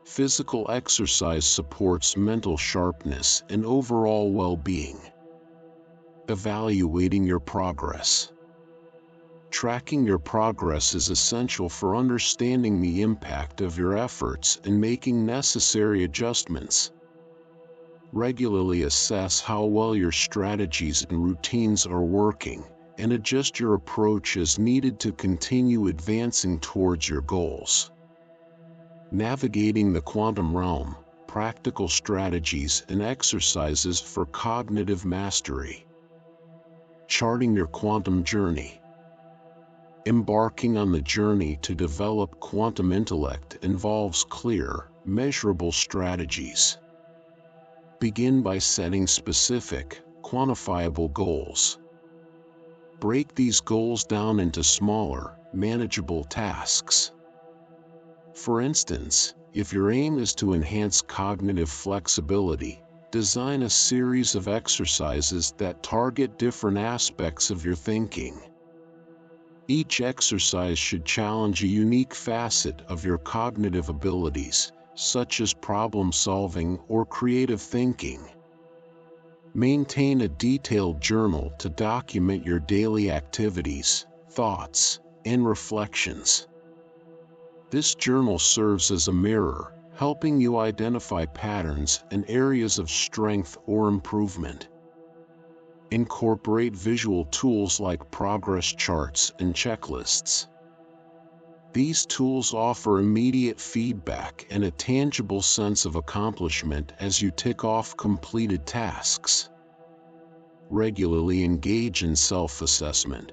Physical exercise supports mental sharpness and overall well-being. Evaluating your progress. Tracking your progress is essential for understanding the impact of your efforts and making necessary adjustments. Regularly assess how well your strategies and routines are working, and adjust your approach as needed to continue advancing towards your goals. Navigating the quantum realm, practical strategies and exercises for cognitive mastery. Charting your quantum journey. Embarking on the journey to develop quantum intellect involves clear, measurable strategies. Begin by setting specific, quantifiable goals. Break these goals down into smaller, manageable tasks. For instance, if your aim is to enhance cognitive flexibility, design a series of exercises that target different aspects of your thinking. Each exercise should challenge a unique facet of your cognitive abilities, such as problem solving or creative thinking. Maintain a detailed journal to document your daily activities, thoughts, and reflections. This journal serves as a mirror, helping you identify patterns and areas of strength or improvement. Incorporate visual tools like progress charts and checklists. These tools offer immediate feedback and a tangible sense of accomplishment as you tick off completed tasks. Regularly engage in self-assessment.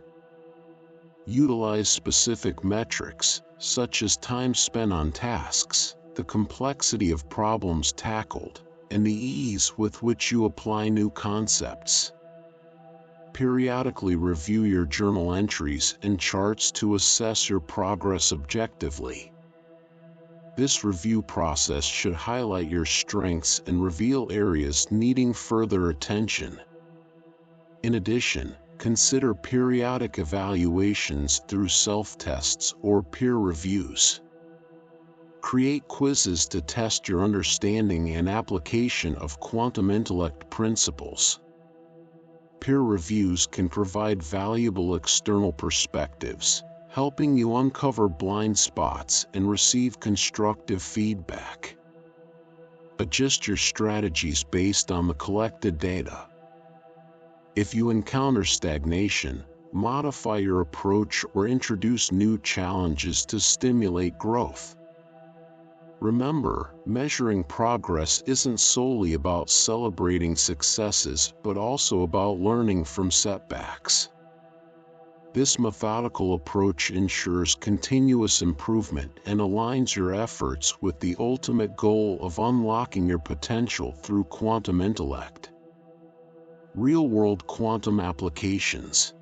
Utilize specific metrics, such as time spent on tasks, the complexity of problems tackled, and the ease with which you apply new concepts. Periodically review your journal entries and charts to assess your progress objectively. This review process should highlight your strengths and reveal areas needing further attention. In addition, consider periodic evaluations through self-tests or peer reviews. Create quizzes to test your understanding and application of quantum intellect principles. Peer reviews can provide valuable external perspectives, helping you uncover blind spots and receive constructive feedback. Adjust your strategies based on the collected data. If you encounter stagnation, modify your approach or introduce new challenges to stimulate growth. Remember, measuring progress isn't solely about celebrating successes, but also about learning from setbacks. This methodical approach ensures continuous improvement and aligns your efforts with the ultimate goal of unlocking your potential through quantum intellect. Real-world quantum applications.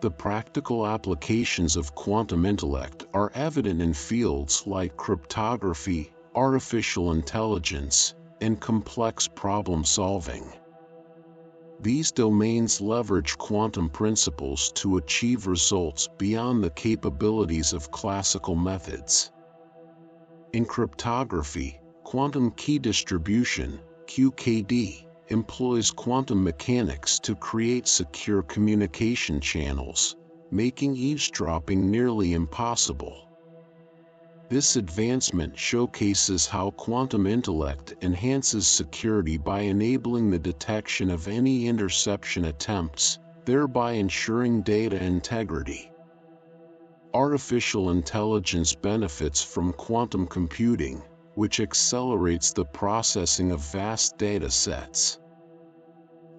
The practical applications of quantum intellect are evident in fields like cryptography, artificial intelligence, and complex problem solving. These domains leverage quantum principles to achieve results beyond the capabilities of classical methods. In cryptography, quantum key distribution, QKD, employs quantum mechanics to create secure communication channels, making eavesdropping nearly impossible. This advancement showcases how quantum intellect enhances security by enabling the detection of any interception attempts, thereby ensuring data integrity. Artificial intelligence benefits from quantum computing, which accelerates the processing of vast data sets.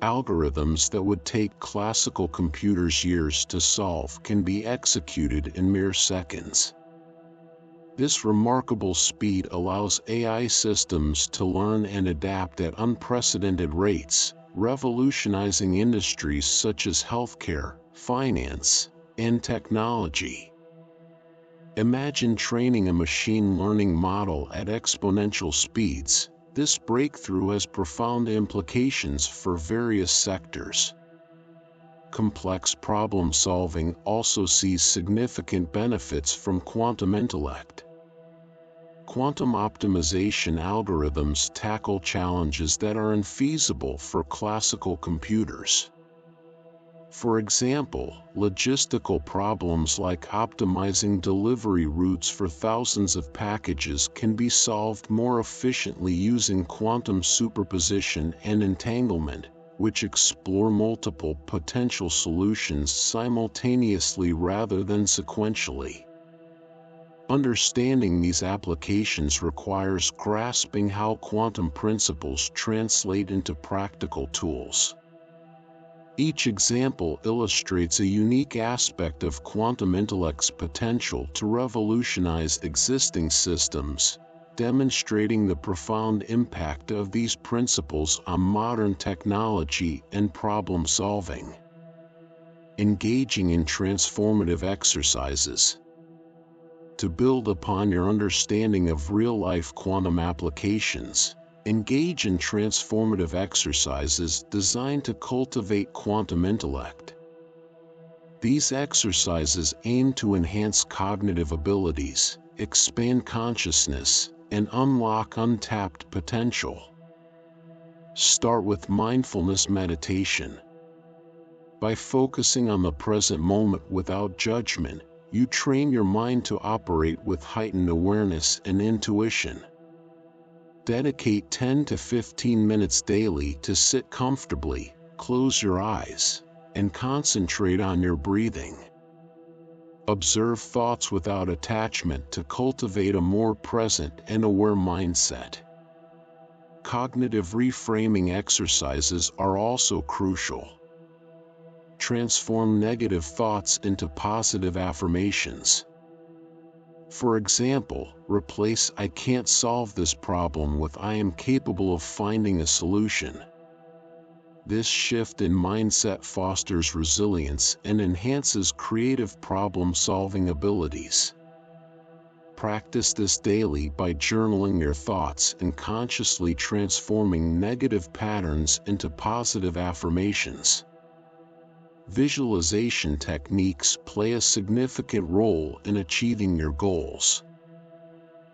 Algorithms that would take classical computers years to solve can be executed in mere seconds. This remarkable speed allows AI systems to learn and adapt at unprecedented rates, revolutionizing industries such as healthcare, finance, and technology. Imagine training a machine learning model at exponential speeds. This breakthrough has profound implications for various sectors. Complex problem solving also sees significant benefits from quantum intellect. Quantum optimization algorithms tackle challenges that are infeasible for classical computers. For example, logistical problems like optimizing delivery routes for thousands of packages can be solved more efficiently using quantum superposition and entanglement, which explore multiple potential solutions simultaneously rather than sequentially. Understanding these applications requires grasping how quantum principles translate into practical tools. Each example illustrates a unique aspect of quantum intellect's potential to revolutionize existing systems, demonstrating the profound impact of these principles on modern technology and problem solving. Engaging in transformative exercises. To build upon your understanding of real-life quantum applications, engage in transformative exercises designed to cultivate quantum intellect. These exercises aim to enhance cognitive abilities, expand consciousness, and unlock untapped potential. Start with mindfulness meditation. By focusing on the present moment without judgment, you train your mind to operate with heightened awareness and intuition. Dedicate 10 to 15 minutes daily to sit comfortably, close your eyes, and concentrate on your breathing. Observe thoughts without attachment to cultivate a more present and aware mindset. Cognitive reframing exercises are also crucial. Transform negative thoughts into positive affirmations. For example, replace "I can't solve this problem" with "I am capable of finding a solution." This shift in mindset fosters resilience and enhances creative problem-solving abilities. Practice this daily by journaling your thoughts and consciously transforming negative patterns into positive affirmations. Visualization techniques play a significant role in achieving your goals.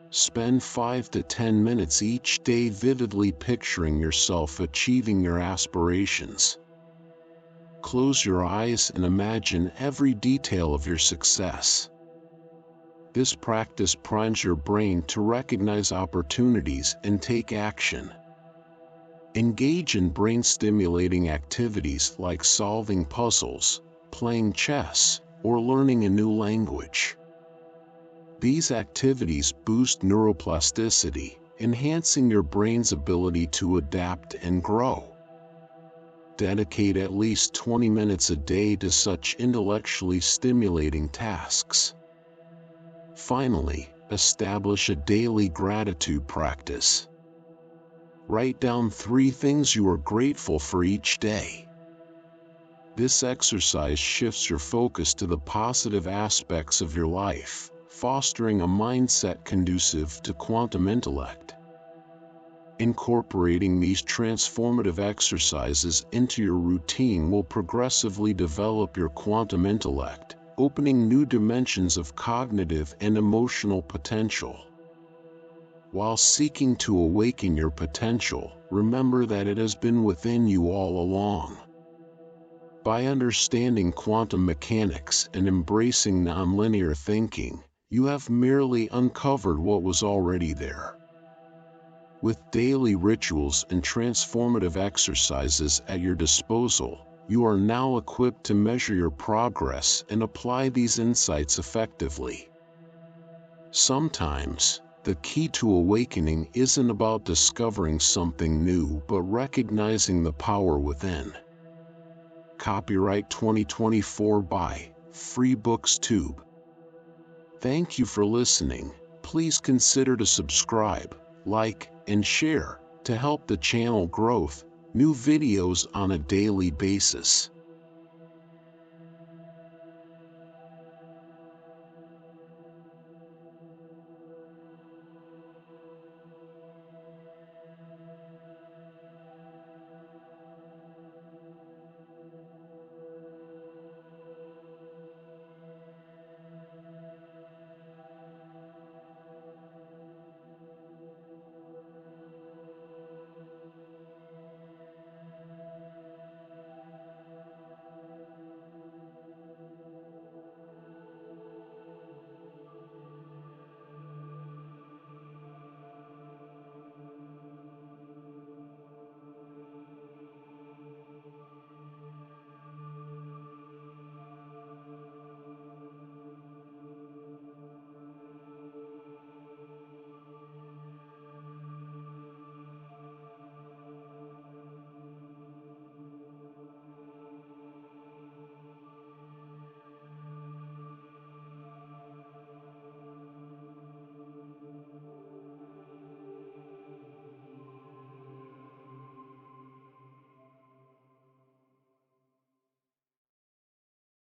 Spend 5 to 10 minutes each day vividly picturing yourself achieving your aspirations. Close your eyes and imagine every detail of your success. This practice primes your brain to recognize opportunities and take action. Engage in brain-stimulating activities like solving puzzles, playing chess, or learning a new language. These activities boost neuroplasticity, enhancing your brain's ability to adapt and grow. Dedicate at least 20 minutes a day to such intellectually stimulating tasks. Finally, establish a daily gratitude practice. Write down 3 things you are grateful for each day. This exercise shifts your focus to the positive aspects of your life, fostering a mindset conducive to quantum intellect. Incorporating these transformative exercises into your routine will progressively develop your quantum intellect, opening new dimensions of cognitive and emotional potential. While seeking to awaken your potential, remember that it has been within you all along. By understanding quantum mechanics and embracing nonlinear thinking, you have merely uncovered what was already there. With daily rituals and transformative exercises at your disposal, you are now equipped to measure your progress and apply these insights effectively. Sometimes, the key to awakening isn't about discovering something new but recognizing the power within. Copyright 2024 by FreeBooksTube. Thank you for listening. Please consider to subscribe, like, and share to help the channel grow new videos on a daily basis.